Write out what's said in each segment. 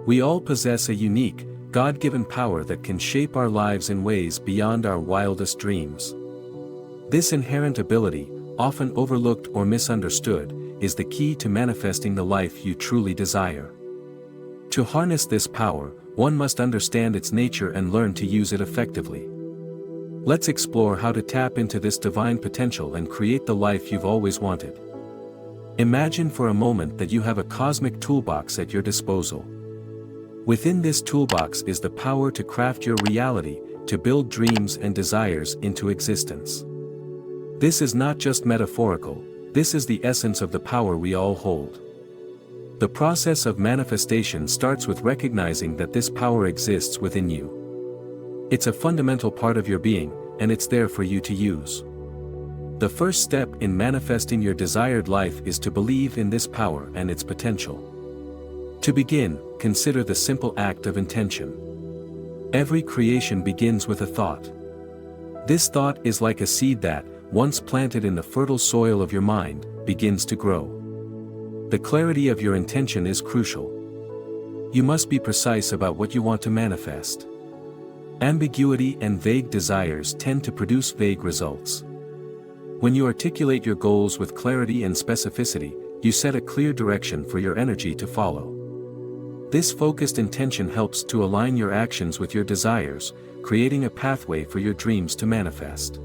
We all possess a unique, God-given power that can shape our lives in ways beyond our wildest dreams. This inherent ability, often overlooked or misunderstood, is the key to manifesting the life you truly desire. To harness this power, one must understand its nature and learn to use it effectively. Let's explore how to tap into this divine potential and create the life you've always wanted. Imagine for a moment that you have a cosmic toolbox at your disposal. Within this toolbox is the power to craft your reality, to build dreams and desires into existence. This is not just metaphorical, this is the essence of the power we all hold. The process of manifestation starts with recognizing that this power exists within you. It's a fundamental part of your being, and it's there for you to use. The first step in manifesting your desired life is to believe in this power and its potential. To begin, consider the simple act of intention. Every creation begins with a thought. This thought is like a seed that, once planted in the fertile soil of your mind, begins to grow. The clarity of your intention is crucial. You must be precise about what you want to manifest. Ambiguity and vague desires tend to produce vague results. When you articulate your goals with clarity and specificity, you set a clear direction for your energy to follow. This focused intention helps to align your actions with your desires, creating a pathway for your dreams to manifest.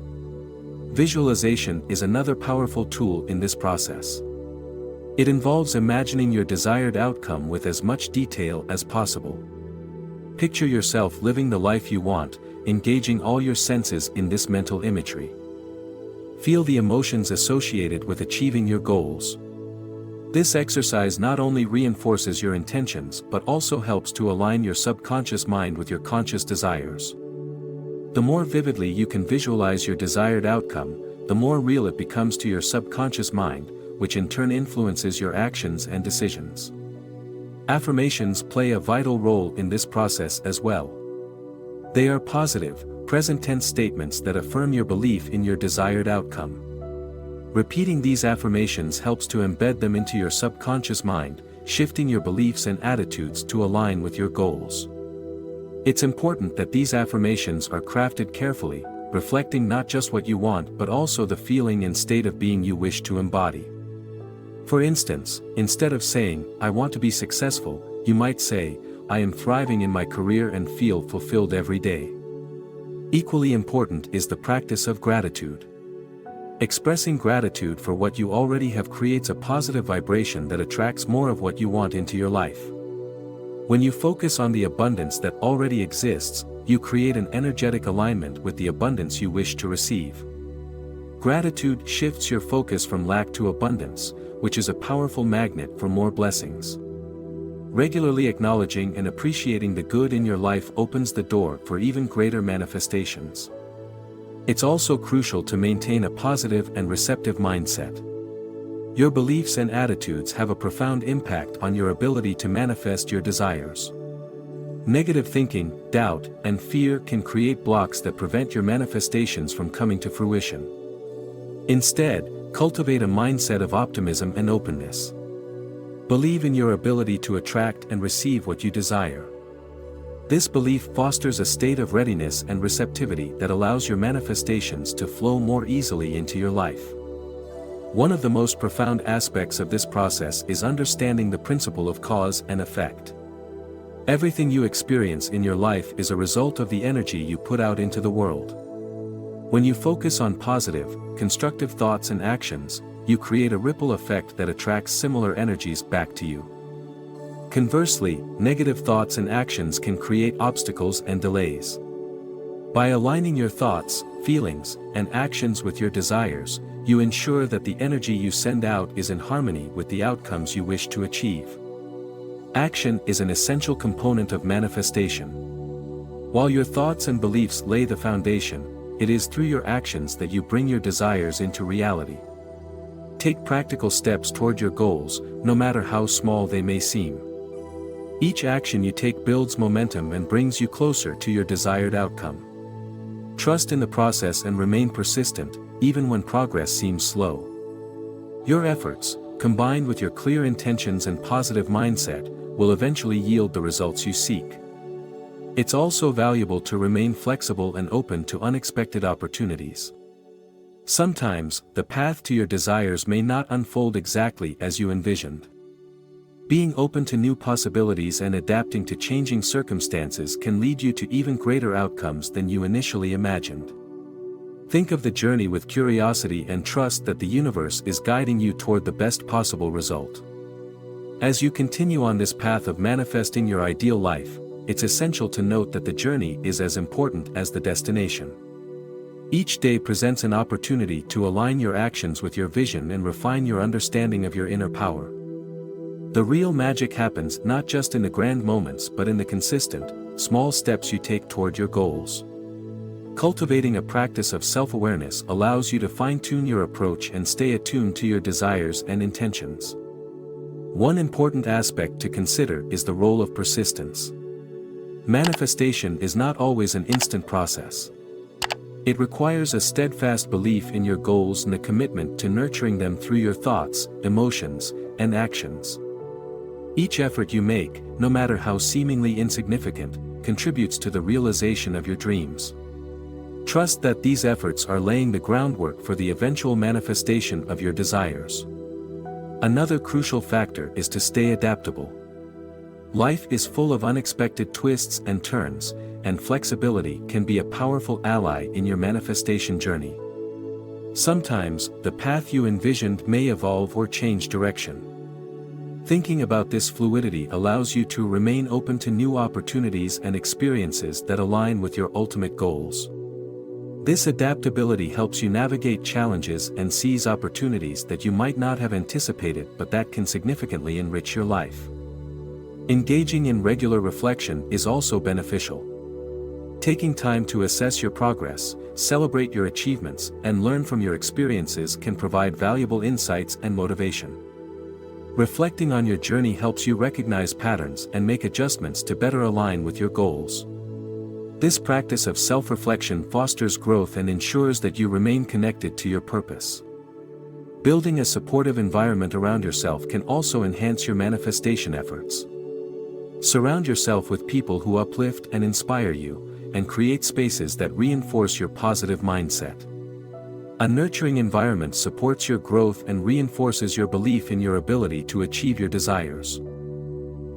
Visualization is another powerful tool in this process. It involves imagining your desired outcome with as much detail as possible. Picture yourself living the life you want, engaging all your senses in this mental imagery. Feel the emotions associated with achieving your goals. This exercise not only reinforces your intentions but also helps to align your subconscious mind with your conscious desires. The more vividly you can visualize your desired outcome, the more real it becomes to your subconscious mind, which in turn influences your actions and decisions. Affirmations play a vital role in this process as well. They are positive, present-tense statements that affirm your belief in your desired outcome. Repeating these affirmations helps to embed them into your subconscious mind, shifting your beliefs and attitudes to align with your goals. It's important that these affirmations are crafted carefully, reflecting not just what you want but also the feeling and state of being you wish to embody. For instance, instead of saying, "I want to be successful," you might say, "I am thriving in my career and feel fulfilled every day." Equally important is the practice of gratitude. Expressing gratitude for what you already have creates a positive vibration that attracts more of what you want into your life. When you focus on the abundance that already exists, you create an energetic alignment with the abundance you wish to receive. Gratitude shifts your focus from lack to abundance, which is a powerful magnet for more blessings. Regularly acknowledging and appreciating the good in your life opens the door for even greater manifestations. It's also crucial to maintain a positive and receptive mindset. Your beliefs and attitudes have a profound impact on your ability to manifest your desires. Negative thinking, doubt, and fear can create blocks that prevent your manifestations from coming to fruition. Instead, cultivate a mindset of optimism and openness. Believe in your ability to attract and receive what you desire. This belief fosters a state of readiness and receptivity that allows your manifestations to flow more easily into your life. One of the most profound aspects of this process is understanding the principle of cause and effect. Everything you experience in your life is a result of the energy you put out into the world. When you focus on positive, constructive thoughts and actions, you create a ripple effect that attracts similar energies back to you. Conversely, negative thoughts and actions can create obstacles and delays. By aligning your thoughts, feelings, and actions with your desires, you ensure that the energy you send out is in harmony with the outcomes you wish to achieve. Action is an essential component of manifestation. While your thoughts and beliefs lay the foundation, it is through your actions that you bring your desires into reality. Take practical steps toward your goals, no matter how small they may seem. Each action you take builds momentum and brings you closer to your desired outcome. Trust in the process and remain persistent, even when progress seems slow. Your efforts, combined with your clear intentions and positive mindset, will eventually yield the results you seek. It's also valuable to remain flexible and open to unexpected opportunities. Sometimes, the path to your desires may not unfold exactly as you envisioned. Being open to new possibilities and adapting to changing circumstances can lead you to even greater outcomes than you initially imagined. Think of the journey with curiosity and trust that the universe is guiding you toward the best possible result. As you continue on this path of manifesting your ideal life, it's essential to note that the journey is as important as the destination. Each day presents an opportunity to align your actions with your vision and refine your understanding of your inner power. The real magic happens not just in the grand moments but in the consistent, small steps you take toward your goals. Cultivating a practice of self-awareness allows you to fine-tune your approach and stay attuned to your desires and intentions. One important aspect to consider is the role of persistence. Manifestation is not always an instant process. It requires a steadfast belief in your goals and a commitment to nurturing them through your thoughts, emotions, and actions. Each effort you make, no matter how seemingly insignificant, contributes to the realization of your dreams. Trust that these efforts are laying the groundwork for the eventual manifestation of your desires. Another crucial factor is to stay adaptable. Life is full of unexpected twists and turns, and flexibility can be a powerful ally in your manifestation journey. Sometimes, the path you envisioned may evolve or change direction. Thinking about this fluidity allows you to remain open to new opportunities and experiences that align with your ultimate goals. This adaptability helps you navigate challenges and seize opportunities that you might not have anticipated but that can significantly enrich your life. Engaging in regular reflection is also beneficial. Taking time to assess your progress, celebrate your achievements, and learn from your experiences can provide valuable insights and motivation. Reflecting on your journey helps you recognize patterns and make adjustments to better align with your goals. This practice of self-reflection fosters growth and ensures that you remain connected to your purpose. Building a supportive environment around yourself can also enhance your manifestation efforts. Surround yourself with people who uplift and inspire you, and create spaces that reinforce your positive mindset. A nurturing environment supports your growth and reinforces your belief in your ability to achieve your desires.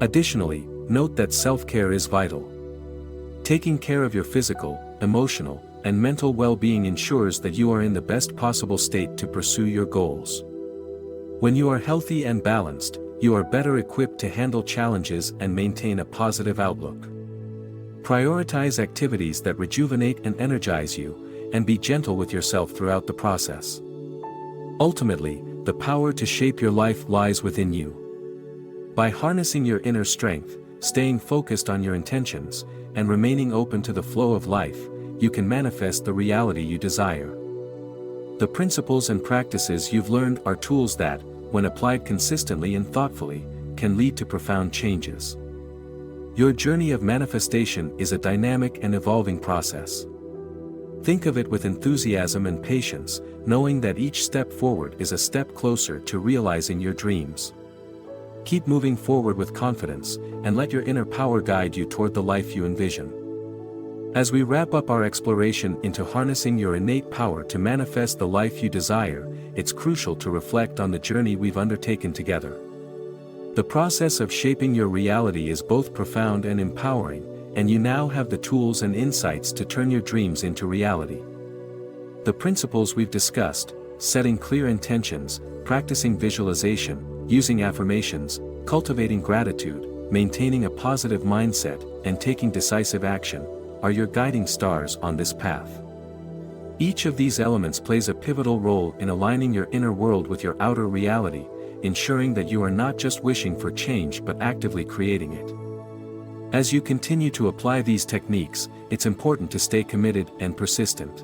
Additionally, note that self-care is vital. Taking care of your physical, emotional, and mental well-being ensures that you are in the best possible state to pursue your goals. When you are healthy and balanced, you are better equipped to handle challenges and maintain a positive outlook. Prioritize activities that rejuvenate and energize you, and be gentle with yourself throughout the process. Ultimately, the power to shape your life lies within you. By harnessing your inner strength, staying focused on your intentions, and remaining open to the flow of life, you can manifest the reality you desire. The principles and practices you've learned are tools that, when applied consistently and thoughtfully, can lead to profound changes. Your journey of manifestation is a dynamic and evolving process. Think of it with enthusiasm and patience, knowing that each step forward is a step closer to realizing your dreams. Keep moving forward with confidence, and let your inner power guide you toward the life you envision. As we wrap up our exploration into harnessing your innate power to manifest the life you desire, it's crucial to reflect on the journey we've undertaken together. The process of shaping your reality is both profound and empowering, and you now have the tools and insights to turn your dreams into reality. The principles we've discussed, setting clear intentions, practicing visualization, using affirmations, cultivating gratitude, maintaining a positive mindset, and taking decisive action, are your guiding stars on this path. Each of these elements plays a pivotal role in aligning your inner world with your outer reality, ensuring that you are not just wishing for change but actively creating it. As you continue to apply these techniques, it's important to stay committed and persistent.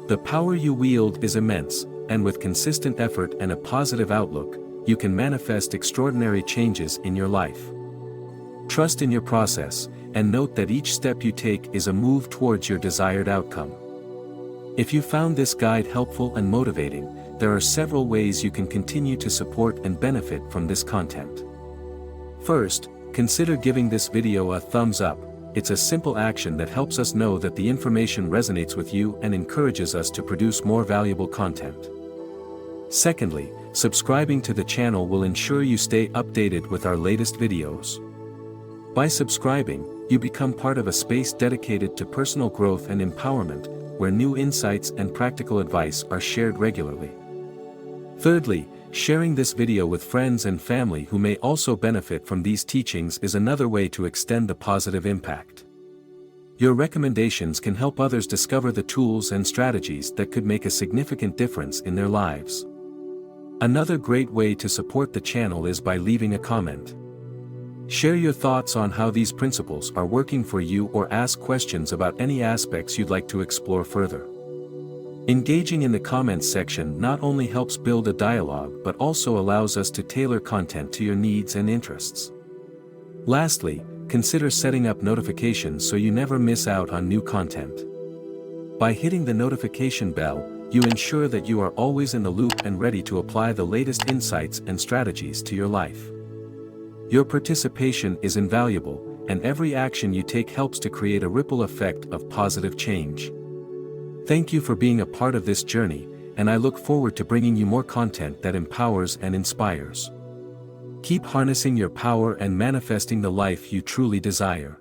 The power you wield is immense, and with consistent effort and a positive outlook, you can manifest extraordinary changes in your life. Trust in your process, and note that each step you take is a move towards your desired outcome. If you found this guide helpful and motivating, there are several ways you can continue to support and benefit from this content. First, consider giving this video a thumbs up. It's a simple action that helps us know that the information resonates with you and encourages us to produce more valuable content. Secondly, subscribing to the channel will ensure you stay updated with our latest videos. By subscribing, you become part of a space dedicated to personal growth and empowerment, where new insights and practical advice are shared regularly. Thirdly, sharing this video with friends and family who may also benefit from these teachings is another way to extend the positive impact. Your recommendations can help others discover the tools and strategies that could make a significant difference in their lives. Another great way to support the channel is by leaving a comment. Share your thoughts on how these principles are working for you or ask questions about any aspects you'd like to explore further. Engaging in the comments section not only helps build a dialogue but also allows us to tailor content to your needs and interests. Lastly, consider setting up notifications so you never miss out on new content. By hitting the notification bell, you ensure that you are always in the loop and ready to apply the latest insights and strategies to your life. Your participation is invaluable, and every action you take helps to create a ripple effect of positive change. Thank you for being a part of this journey, and I look forward to bringing you more content that empowers and inspires. Keep harnessing your power and manifesting the life you truly desire.